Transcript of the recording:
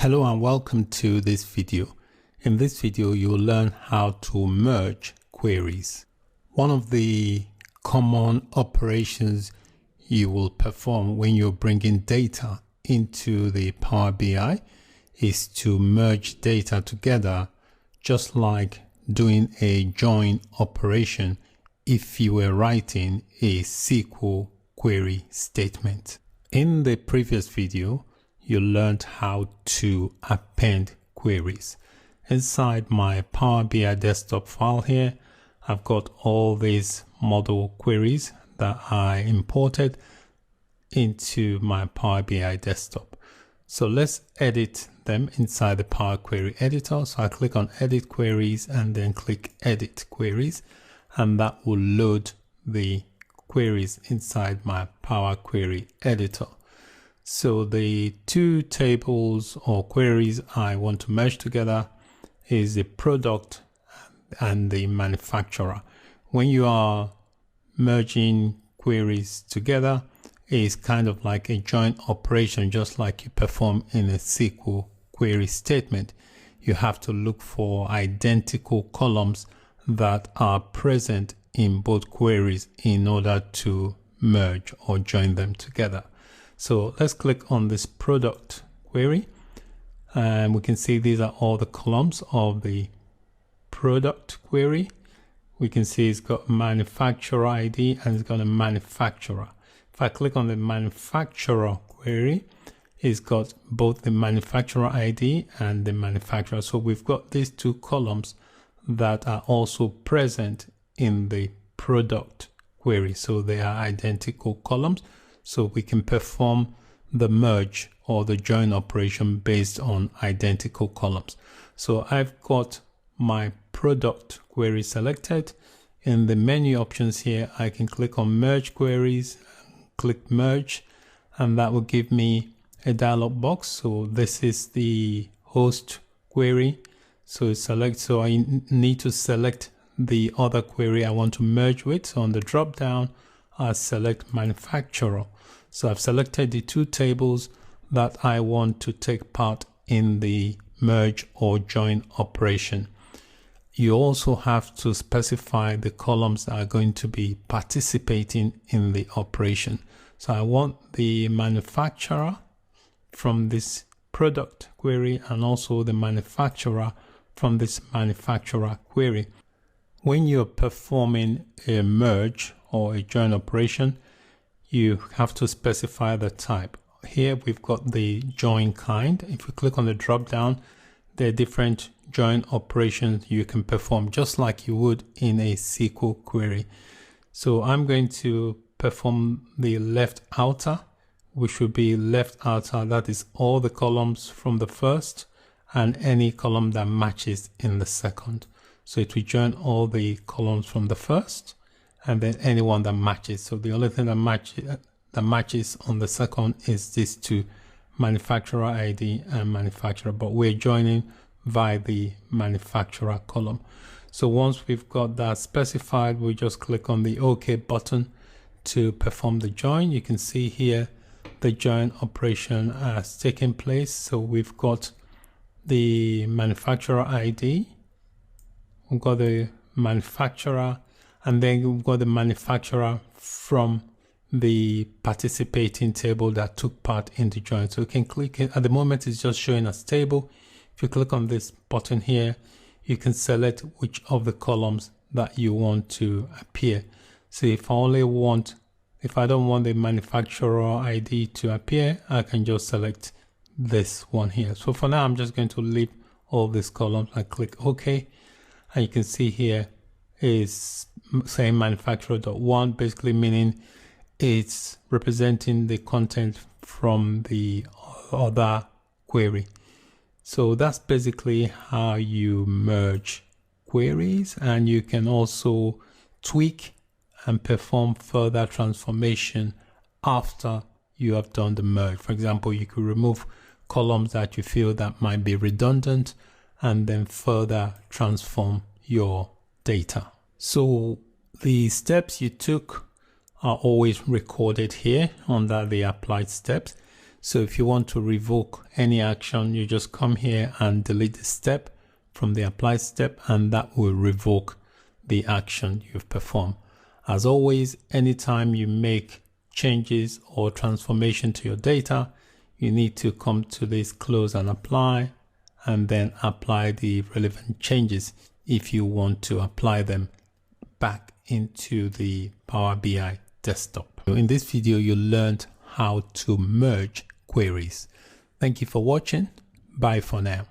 Hello and welcome to this video. In this video, you'll learn how to merge queries. One of the common operations you will perform when you're bringing data into the Power BI is to merge data together, just like doing a join operation if you were writing a SQL query statement. In the previous video, you learned how to append queries. Inside my Power BI desktop file here, I've got all these model queries that I imported into my Power BI desktop. So let's edit them inside the Power Query Editor. So I click on Edit Queries and then click Edit Queries, and that will load the queries inside my Power Query Editor. So the two tables or queries I want to merge together is the product and the manufacturer. When you are merging queries together, it's kind of like a join operation, just like you perform in a SQL query statement. You have to look for identical columns that are present in both queries in order to merge or join them together. So let's click on this product query, and we can see these are all the columns of the product query. We can see it's got manufacturer ID and it's got a manufacturer. If I click on the manufacturer query, it's got both the manufacturer ID and the manufacturer. So we've got these two columns that are also present in the product query. So they are identical columns. So we can perform the merge or the join operation based on identical columns. So I've got my product query selected. In the menu options here, I can click on merge queries, click merge, and that will give me a dialog box. So this is the host query. So I need to select the other query I want to merge with. So on the drop down, I select manufacturer. So I've selected the two tables that I want to take part in the merge or join operation. You also have to specify the columns that are going to be participating in the operation. So I want the manufacturer from this product query and also the manufacturer from this manufacturer query. When you're performing a merge or a join operation, you have to specify the type. Here we've got the join kind. If you click on the drop down, there are different join operations you can perform just like you would in a SQL query. So I'm going to perform the left outer, which would be left outer. That is all the columns from the first and any column that matches in the second. So it will join all the columns from the first and then anyone that matches. So the only thing that matches on the second is these two, manufacturer ID and manufacturer, but we're joining via the manufacturer column. So once we've got that specified, we just click on the OK button to perform the join. You can see here the join operation has taken place. So we've got the manufacturer ID, we've got the manufacturer, and then we've got the manufacturer from the participating table that took part in the join. So you can click it. At the moment, it's just showing as table. If you click on this button here, you can select which of the columns that you want to appear. So if I don't want the manufacturer ID to appear, I can just select this one here. So for now, I'm just going to leave all these columns. I click OK, and you can see here is saying manufacturer.1, basically meaning it's representing the content from the other query. So that's basically how you merge queries, and you can also tweak and perform further transformation after you have done the merge. For example, you could remove columns that you feel that might be redundant and then further transform your data. So the steps you took are always recorded here under the applied steps. So if you want to revoke any action, you just come here and delete the step from the apply step, and that will revoke the action you've performed. As always, anytime you make changes or transformation to your data, you need to come to this close and apply, and then apply the relevant changes if you want to apply them back into the Power BI desktop. In this video, you learned how to merge queries. Thank you for watching. Bye for now.